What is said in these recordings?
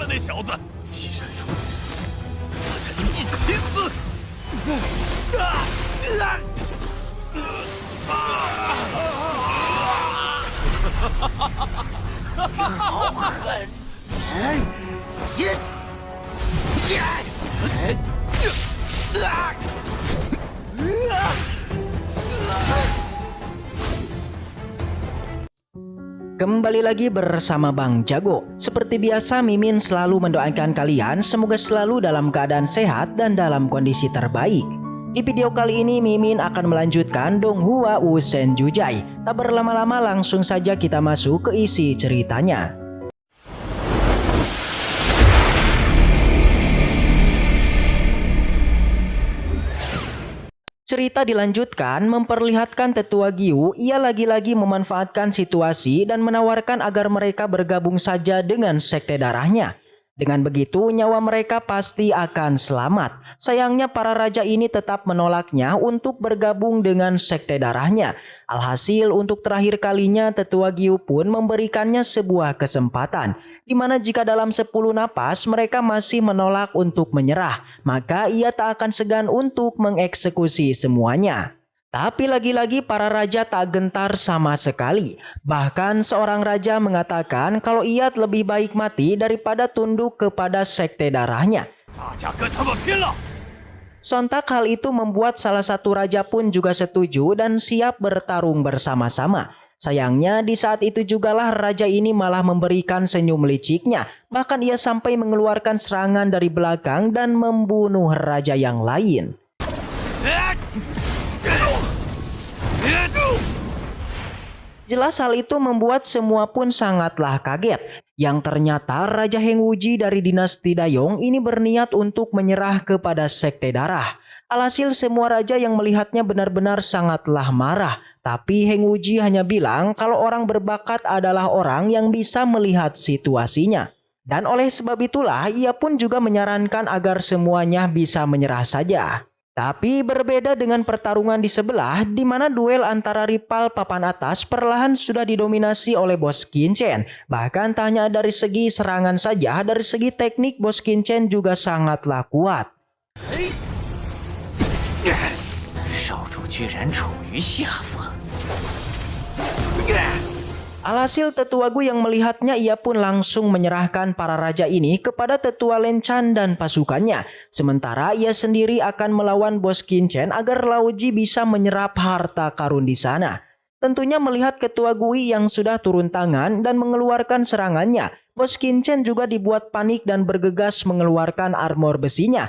那小子，既然如此，大家就一起死！好狠！Kembali lagi bersama Bang Jago. Seperti biasa, Mimin selalu mendoakan kalian semoga selalu dalam keadaan sehat dan dalam kondisi terbaik. Di video kali ini Mimin akan melanjutkan Donghua Wusen Jujai. Tak berlama-lama, langsung saja kita masuk ke isi ceritanya. Cerita dilanjutkan memperlihatkan tetua Giu, ia lagi-lagi memanfaatkan situasi dan menawarkan agar mereka bergabung saja dengan sekte darahnya. Dengan begitu nyawa mereka pasti akan selamat. Sayangnya para raja ini tetap menolaknya untuk bergabung dengan sekte darahnya. Alhasil untuk terakhir kalinya tetua Giu pun memberikannya sebuah kesempatan, di mana jika dalam 10 napas mereka masih menolak untuk menyerah, maka ia tak akan segan untuk mengeksekusi semuanya. Tapi lagi-lagi para raja tak gentar sama sekali. Bahkan seorang raja mengatakan kalau ia lebih baik mati daripada tunduk kepada sekte darahnya. Sontak hal itu membuat salah satu raja pun juga setuju dan siap bertarung bersama-sama. Sayangnya di saat itu jugalah raja ini malah memberikan senyum liciknya. Bahkan ia sampai mengeluarkan serangan dari belakang dan membunuh raja yang lain. Jelas hal itu membuat semua pun sangatlah kaget. Yang ternyata Raja Heng Wuji dari dinasti Dayong ini berniat untuk menyerah kepada sekte darah. Alhasil semua raja yang melihatnya benar-benar sangatlah marah. Tapi Heng Wuji hanya bilang kalau orang berbakat adalah orang yang bisa melihat situasinya. Dan oleh sebab itulah ia pun juga menyarankan agar semuanya bisa menyerah saja. Tapi berbeda dengan pertarungan di sebelah, di mana duel antara rival papan atas perlahan sudah didominasi oleh Bos Qianchen. Bahkan tak hanya dari segi serangan saja, dari segi teknik Bos Qianchen juga sangatlah kuat. Alhasil tetua Gu yang melihatnya ia pun langsung menyerahkan para raja ini kepada tetua Len Chan dan pasukannya. Sementara ia sendiri akan melawan Bos Qianchen agar Laoji bisa menyerap harta karun di sana. Tentunya melihat ketua Gui yang sudah turun tangan dan mengeluarkan serangannya, Bos Qianchen juga dibuat panik dan bergegas mengeluarkan armor besinya.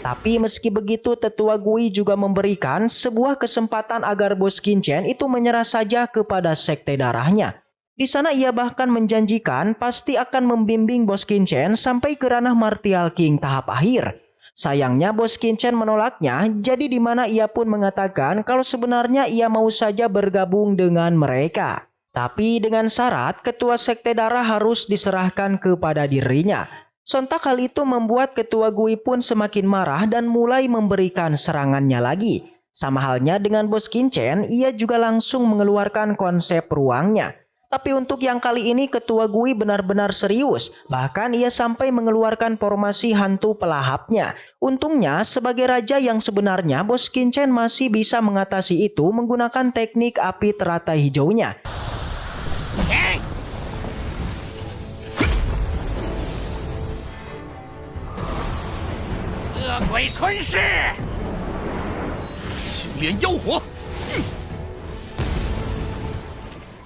Tapi meski begitu tetua Gui juga memberikan sebuah kesempatan agar Bos Qianchen itu menyerah saja kepada sekte darahnya. Di sana ia bahkan menjanjikan pasti akan membimbing Bos Qianchen sampai ke ranah Martial King tahap akhir. Sayangnya Bos Qianchen menolaknya, jadi di mana ia pun mengatakan kalau sebenarnya ia mau saja bergabung dengan mereka. Tapi dengan syarat ketua sekte darah harus diserahkan kepada dirinya. Sontak hal itu membuat ketua Gui pun semakin marah dan mulai memberikan serangannya lagi. Sama halnya dengan Bos Qianchen, ia juga langsung mengeluarkan konsep ruangnya. Tapi untuk yang kali ini ketua Gui benar-benar serius. Bahkan ia sampai mengeluarkan formasi hantu pelahapnya. Untungnya sebagai raja yang sebenarnya Bos Qianchen masih bisa mengatasi itu menggunakan teknik api teratai hijaunya.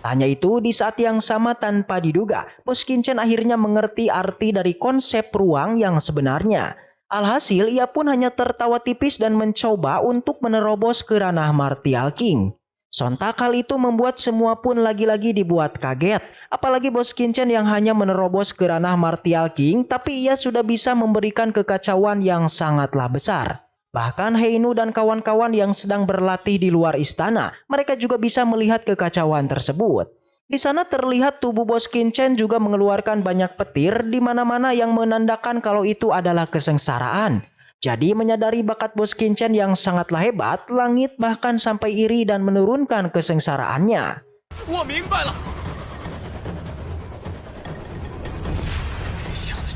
Hanya itu di saat yang sama tanpa diduga, Bos Qianchen akhirnya mengerti arti dari konsep ruang yang sebenarnya. Alhasil ia pun hanya tertawa tipis dan mencoba untuk menerobos ke ranah Martial King. Sontak hal itu membuat semua pun lagi-lagi dibuat kaget. Apalagi Bos Qianchen yang hanya menerobos ke ranah Martial King, tapi ia sudah bisa memberikan kekacauan yang sangatlah besar. Bahkan Heinu dan kawan-kawan yang sedang berlatih di luar istana, mereka juga bisa melihat kekacauan tersebut. Di sana terlihat tubuh Bos Qianchen juga mengeluarkan banyak petir di mana-mana yang menandakan kalau itu adalah kesengsaraan. Jadi menyadari bakat Bos Qianchen yang sangatlah hebat, langit bahkan sampai iri dan menurunkan kesengsaraannya.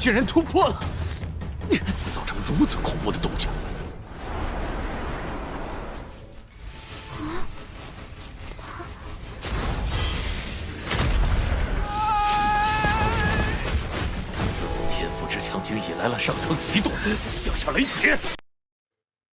居然突破了，造成如此恐怖的动静。此次天赋之强竟引来了上层极动，降下雷劫。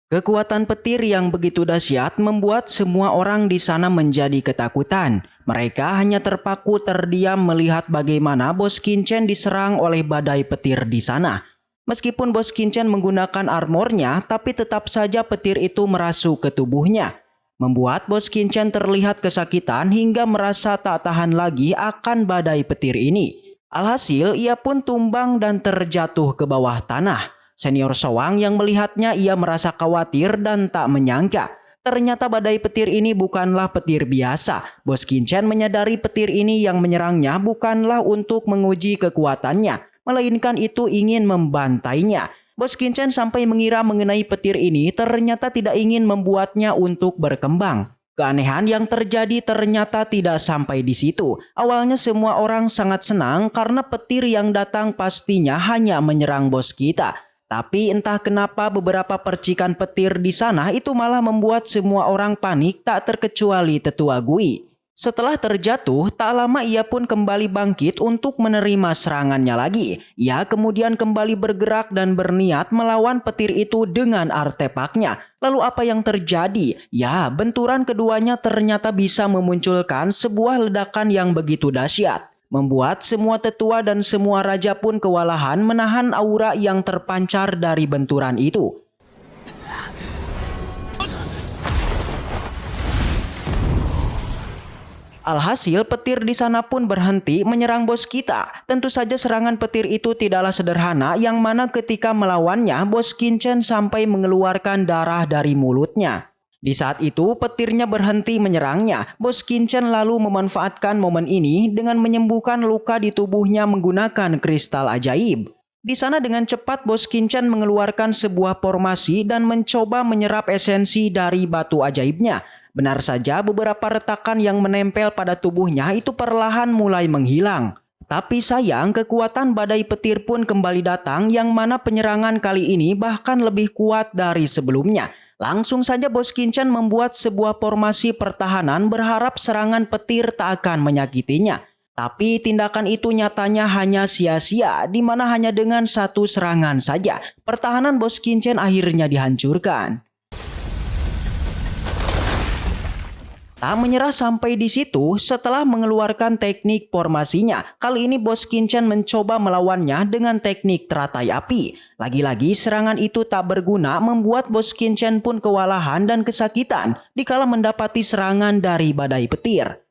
Kekuatan petir yang begitu dahsyat membuat semua orang di sana menjadi ketakutan. Mereka hanya terpaku terdiam melihat bagaimana Bos Qianchen diserang oleh badai petir di sana. Meskipun Bos Qianchen menggunakan armornya, tapi tetap saja petir itu merasuk ke tubuhnya. Membuat Bos Qianchen terlihat kesakitan hingga merasa tak tahan lagi akan badai petir ini. Alhasil ia pun tumbang dan terjatuh ke bawah tanah. Senior Soang yang melihatnya ia merasa khawatir dan tak menyangka. Ternyata badai petir ini bukanlah petir biasa. Bos Qianchen menyadari petir ini yang menyerangnya bukanlah untuk menguji kekuatannya, melainkan itu ingin membantainya. Bos Qianchen sampai mengira mengenai petir ini ternyata tidak ingin membuatnya untuk berkembang. Keanehan yang terjadi ternyata tidak sampai di situ. Awalnya semua orang sangat senang karena petir yang datang pastinya hanya menyerang bos kita. Tapi entah kenapa beberapa percikan petir di sana itu malah membuat semua orang panik tak terkecuali Tetua Gui. Setelah terjatuh, tak lama ia pun kembali bangkit untuk menerima serangannya lagi. Ia kemudian kembali bergerak dan berniat melawan petir itu dengan artefaknya. Lalu apa yang terjadi? Ya, benturan keduanya ternyata bisa memunculkan sebuah ledakan yang begitu dahsyat. Membuat semua tetua dan semua raja pun kewalahan menahan aura yang terpancar dari benturan itu. Alhasil petir di sana pun berhenti menyerang bos kita. Tentu saja serangan petir itu tidaklah sederhana, yang mana ketika melawannya Bos Qianchen sampai mengeluarkan darah dari mulutnya. Di saat itu petirnya berhenti menyerangnya. Bos Qianchen lalu memanfaatkan momen ini dengan menyembuhkan luka di tubuhnya menggunakan kristal ajaib. Di sana dengan cepat Bos Qianchen mengeluarkan sebuah formasi dan mencoba menyerap esensi dari batu ajaibnya. Benar saja beberapa retakan yang menempel pada tubuhnya itu perlahan mulai menghilang. Tapi sayang kekuatan badai petir pun kembali datang, yang mana penyerangan kali ini bahkan lebih kuat dari sebelumnya. Langsung saja Bos Qianchen membuat sebuah formasi pertahanan berharap serangan petir tak akan menyakitinya. Tapi tindakan itu nyatanya hanya sia-sia, di mana hanya dengan satu serangan saja pertahanan Bos Qianchen akhirnya dihancurkan. Tak menyerah sampai di situ, setelah mengeluarkan teknik formasinya, kali ini Bos Qianchen mencoba melawannya dengan teknik teratai api. Lagi-lagi serangan itu tak berguna, membuat Bos Qianchen pun kewalahan dan kesakitan dikala mendapati serangan dari badai petir.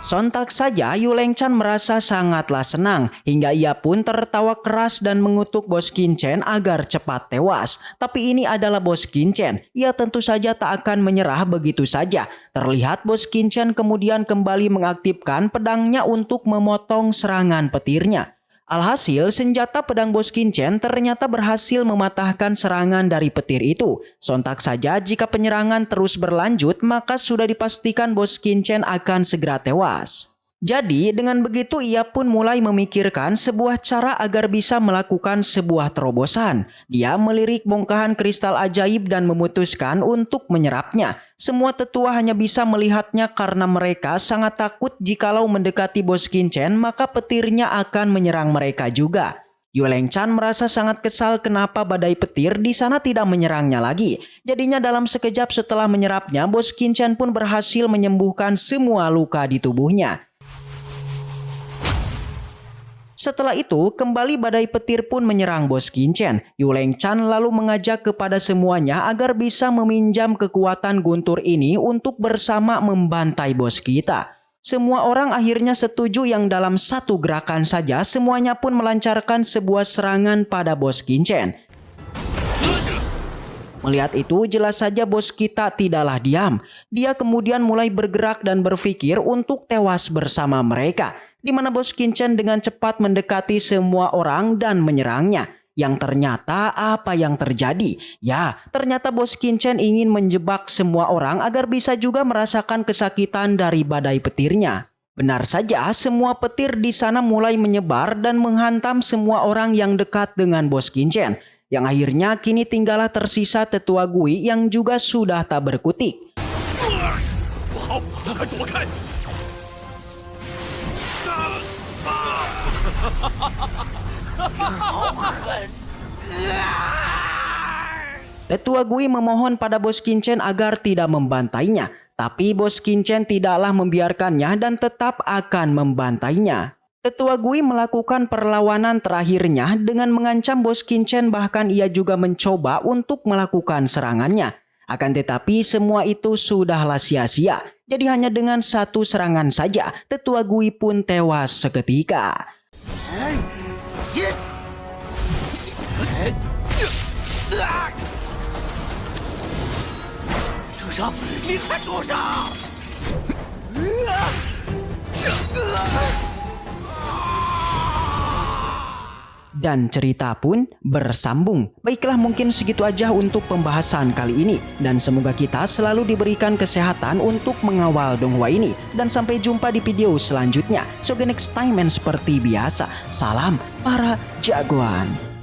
Sontak saja Yu Lengchan merasa sangatlah senang, hingga ia pun tertawa keras dan mengutuk Bos Qianchen agar cepat tewas. Tapi ini adalah Bos Qianchen, ia tentu saja tak akan menyerah begitu saja. Terlihat Bos Qianchen kemudian kembali mengaktifkan pedangnya untuk memotong serangan petirnya. Alhasil senjata pedang Bos Qianchen ternyata berhasil mematahkan serangan dari petir itu. Sontak saja jika penyerangan terus berlanjut, maka sudah dipastikan Bos Qianchen akan segera tewas. Jadi dengan begitu ia pun mulai memikirkan sebuah cara agar bisa melakukan sebuah terobosan. Dia melirik bongkahan kristal ajaib dan memutuskan untuk menyerapnya. Semua tetua hanya bisa melihatnya karena mereka sangat takut jikalau mendekati Bos Qianchen maka petirnya akan menyerang mereka juga. Yu Lengchan merasa sangat kesal kenapa badai petir di sana tidak menyerangnya lagi. Jadinya dalam sekejap setelah menyerapnya, Bos Qianchen pun berhasil menyembuhkan semua luka di tubuhnya. Setelah itu, kembali badai petir pun menyerang Bos Qianchen. Yu Lengchan lalu mengajak kepada semuanya agar bisa meminjam kekuatan guntur ini untuk bersama membantai bos kita. Semua orang akhirnya setuju yang dalam satu gerakan saja semuanya pun melancarkan sebuah serangan pada Bos Qianchen. Melihat itu jelas saja bos kita tidaklah diam. Dia kemudian mulai bergerak dan berpikir untuk tewas bersama mereka. Di mana Bos Qianchen dengan cepat mendekati semua orang dan menyerangnya. Yang ternyata apa yang terjadi? Ya, ternyata Bos Qianchen ingin menjebak semua orang agar bisa juga merasakan kesakitan dari badai petirnya. Benar saja, semua petir di sana mulai menyebar dan menghantam semua orang yang dekat dengan Bos Qianchen. Yang akhirnya kini tinggallah tersisa Tetua Gui yang juga sudah tak berkutik. 不好，快躲开！ Tetua Gui memohon pada Bos Qianchen agar tidak membantainya. Tapi Bos Qianchen tidaklah membiarkannya dan tetap akan membantainya. Tetua Gui melakukan perlawanan terakhirnya dengan mengancam Bos Qianchen, bahkan ia juga mencoba untuk melakukan serangannya. Akan tetapi semua itu sudahlah sia-sia. Jadi hanya dengan satu serangan saja Tetua Gui pun tewas seketika. 住手！你快住手！ Dan cerita pun bersambung. Baiklah, mungkin segitu aja untuk pembahasan kali ini. Dan semoga kita selalu diberikan kesehatan untuk mengawal Donghua ini. Dan sampai jumpa di video selanjutnya. So next time, and seperti biasa, salam para jagoan.